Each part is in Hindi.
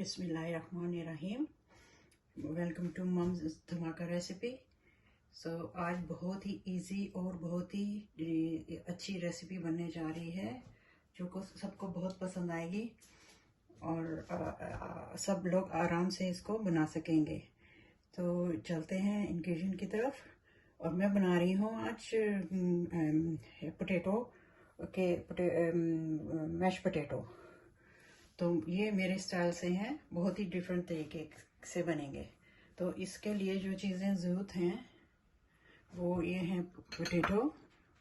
बिस्मिल्लाहिर्रहमानिर्रहीम। वेलकम टू मम्स धमाका रेसिपी। आज बहुत ही इजी और बहुत ही अच्छी रेसिपी बनने जा रही है जो सबको बहुत पसंद आएगी और सब लोग आराम से इसको बना सकेंगे। तो चलते हैं इंग्रेडिएंट की तरफ। और मैं बना रही हूँ आज पोटैटो के मैश पोटैटो। तो ये मेरे स्टाइल से हैं, बहुत ही डिफरेंट तरीके से बनेंगे। तो इसके लिए जो चीज़ें ज़रूरत हैं वो ये हैं। पोटैटो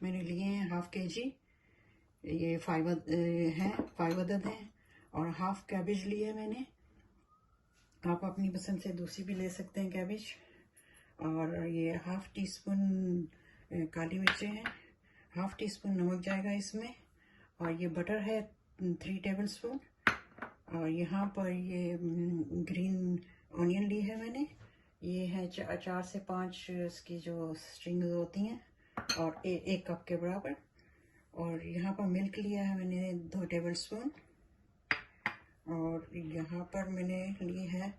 मैंने लिए हैं 1/2 kg, ये 5 अदद हैं। और 1/2 कैबेज लिए मैंने। आप अपनी पसंद से दूसरी भी ले सकते हैं कैबेज। और ये 1/2 टीस्पून काली मिर्चें हैं, 1/2 टीस्पून नमक जाएगा इसमें। और ये बटर है 3 टेबलस्पून। और यहाँ पर ये ग्रीन ऑनियन ली है मैंने। ये है 4 से 5 इसकी जो स्ट्रिंग्स होती हैं और 1 कप के बराबर। और यहाँ पर मिल्क लिया है मैंने 2 टेबलस्पून। और यहाँ पर मैंने ली है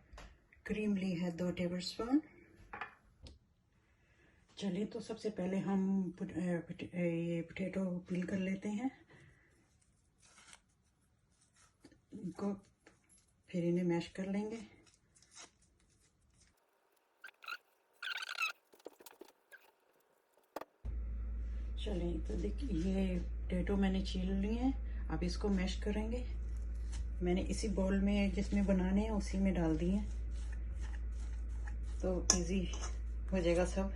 क्रीम ली है 2 टेबलस्पून। चलिए तो सबसे पहले हम ये पोटैटो पील कर लेते हैं इनको, फिर इन्हें मैश कर लेंगे। चलिए तो देखिए ये पोटैटो मैंने छील लिए हैं। अब इसको मैश करेंगे। मैंने इसी बाउल में जिसमें बनाने हैं उसी में डाल दिए, तो इजी हो जाएगा सब।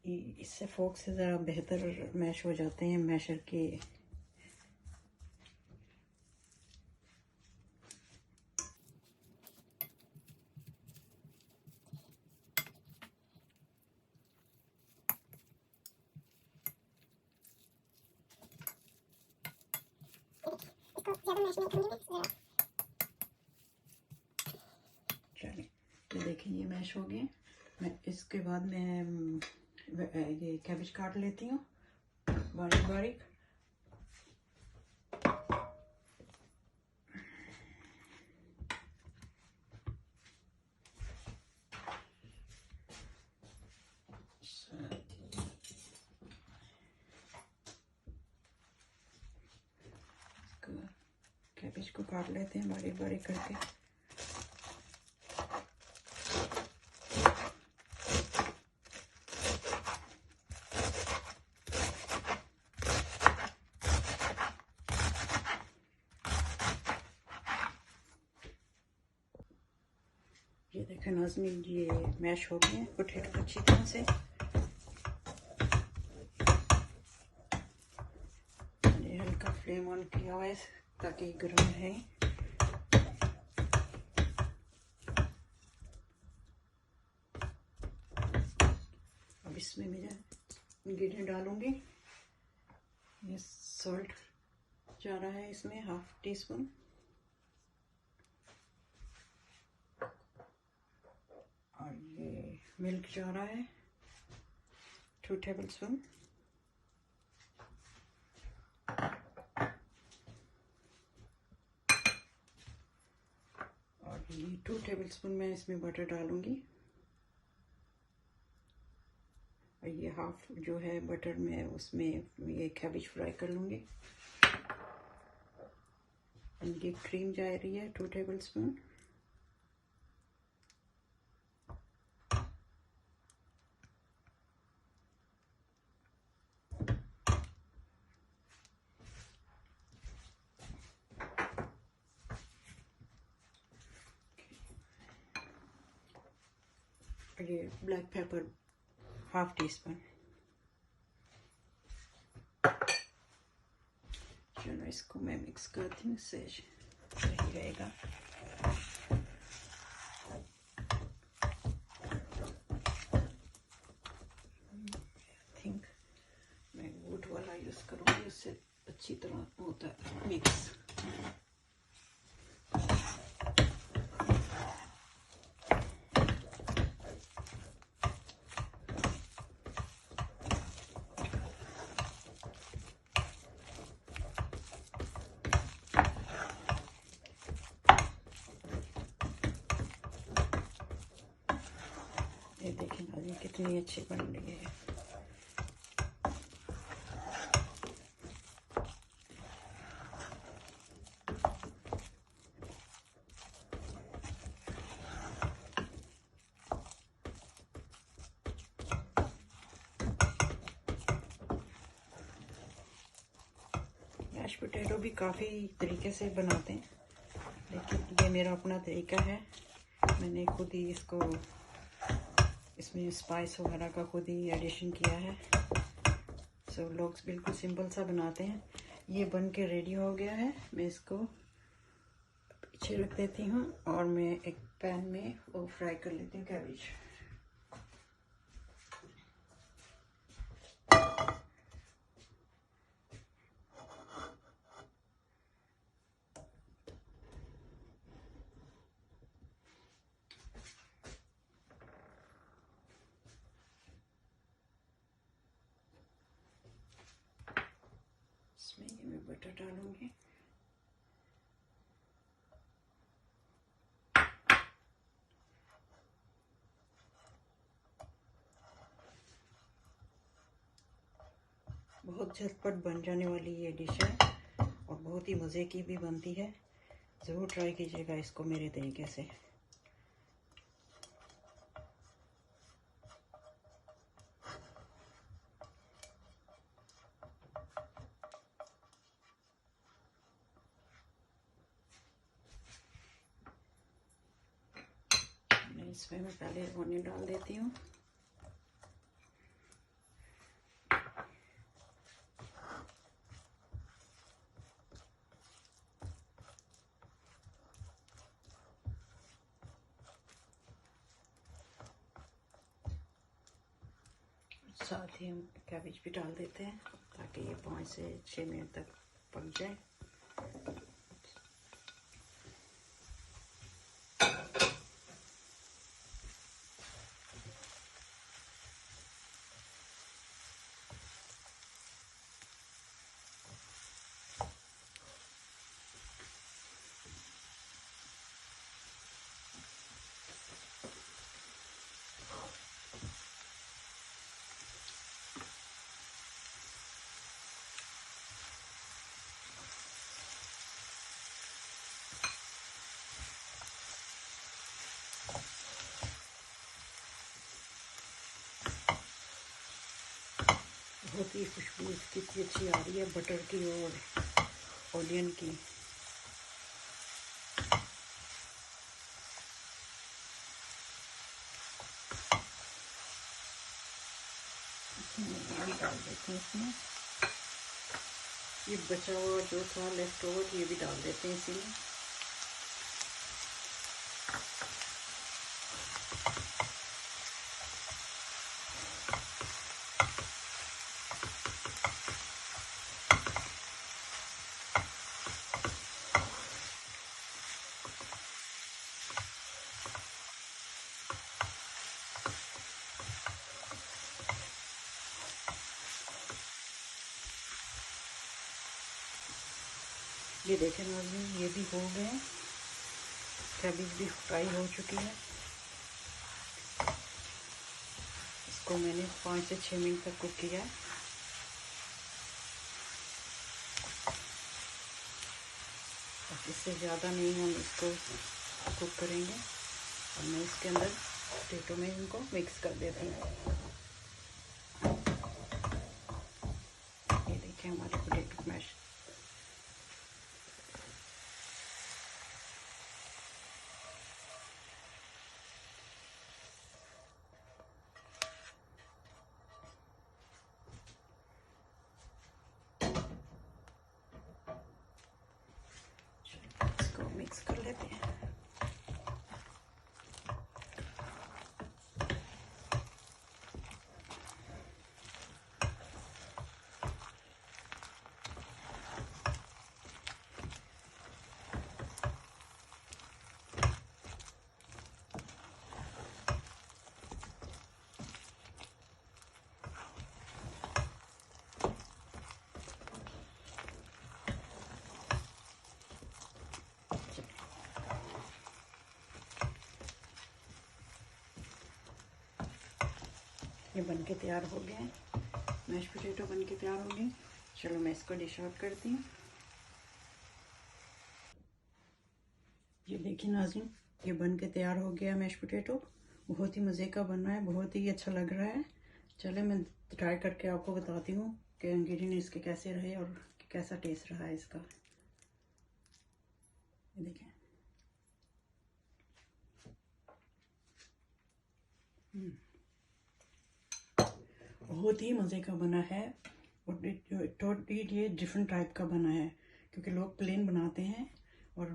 इससे फोक से ज़रा बेहतर मैश हो जाते हैं मैशर के। चलिए तो देखिए ये मैश हो गए। मैं इसके बाद मैं ये कैबेज काट लेती हूँ बारीक बारीक। कैबेज को काट लेते हैं बारीक बारीक करके। ये देखें नाज़मीन, ये मैश हो गए हैं पोटैटो अच्छी तरह से। ये हल्का फ्लेम ऑन किया हुआ है ताकि गर्म रहे। अब इसमें मैं इंग्रेडिएंट डालूंगी। ये सॉल्ट जा रहा है इसमें 1/2 टीस्पून। और ये मिल्क जा रहा है 2 टेबलस्पून। और ये 2 टेबलस्पून मैं इसमें बटर डालूंगी। और ये 1/2 जो है बटर में उसमें ये कैबेज फ्राई कर लूँगी। और ये क्रीम जा रही है 2 टेबलस्पून। ये ब्लैक पेपर 1/2 टीस्पून। चलो इसको मैं मिक्स करती हूँ, इससे सही रहेगा। आई थिंक मैं वुड वाला यूज़ करूँगी, उससे अच्छी तरह होता है मिक्स। कितनी अच्छी बन रही है। मैश पोटैटो भी काफ़ी तरीके से बनाते हैं, लेकिन ये मेरा अपना तरीका है। मैंने खुद ही इसको, इसमें स्पाइस वगैरह का खुद ही एडिशन किया है। सो लोग बिल्कुल सिंपल सा बनाते हैं। ये बन के रेडी हो गया है। मैं इसको पीछे रख देती हूँ और मैं एक पैन में वो फ्राई कर लेती हूँ कैबेज। इसमें ये मैं बटर डालूंगी। बहुत झटपट बन जाने वाली ये डिश है और बहुत ही मज़े की भी बनती है। ज़रूर ट्राई कीजिएगा इसको मेरे तरीके से। इसमें मैं पहले ऑनियन डाल देती हूँ। साथ ही हम कैबेज भी डाल देते हैं ताकि ये 5 से 6 मिनट तक पक जाए। बहुत ही खुशबू कितनी अच्छी आ रही है बटर की और ऑनियन की। ये भी डाल देते हैं इसमें। ये बचा हुआ जो था लेफ्ट ओवर ये भी डाल देते हैं इसी में। ये देखें नाज़रीन, ये भी हो गए। कैबेज भी फ्राई हो चुकी है। इसको मैंने 5 से 6 मिनट तक कुक किया है। इससे ज़्यादा नहीं हम इसको कुक करेंगे। और मैं इसके अंदर पोटैटो में इनको मिक्स कर देती हूँ। ये देखिए हमारे पोटैटो मैश। इसको मिक्स कर लेते हैं। ये बन के तैयार हो गए हैं, मैश पोटैटो बन के तैयार हो गए। चलो मैं इसको डिश आउट करती हूँ। ये देखिए नाज़रीन, ये बन के तैयार हो गया मैश पोटैटो। बहुत ही मज़े का बना है, बहुत ही अच्छा लग रहा है। चले मैं ट्राई करके आपको बताती हूँ कि इंग्रेडिएंट इसके कैसे रहे और कैसा टेस्ट रहा है इसका। ये देखें, बहुत ही मज़े का बना है। और ये डिफरेंट टाइप का बना है, क्योंकि लोग प्लेन बनाते हैं और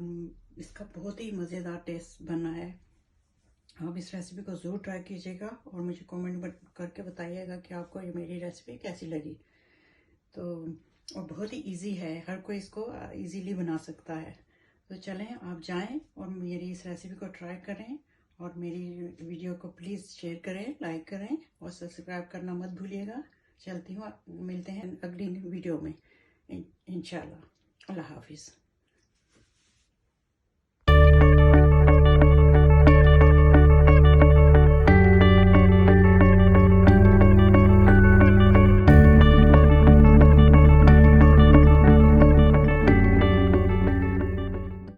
इसका बहुत ही मज़ेदार टेस्ट बना है। आप इस रेसिपी को ज़रूर ट्राई कीजिएगा और मुझे कमेंट करके बताइएगा कि आपको ये मेरी रेसिपी कैसी लगी। तो और बहुत ही इजी है, हर कोई इसको इजीली बना सकता है। तो चलें आप जाएं और मेरी इस रेसिपी को ट्राई करें और मेरी वीडियो को प्लीज़ शेयर करें, लाइक करें और सब्सक्राइब करना मत भूलिएगा। चलती हूँ, मिलते हैं अगली वीडियो में इंशाल्लाह। अल्लाह हाफिज़।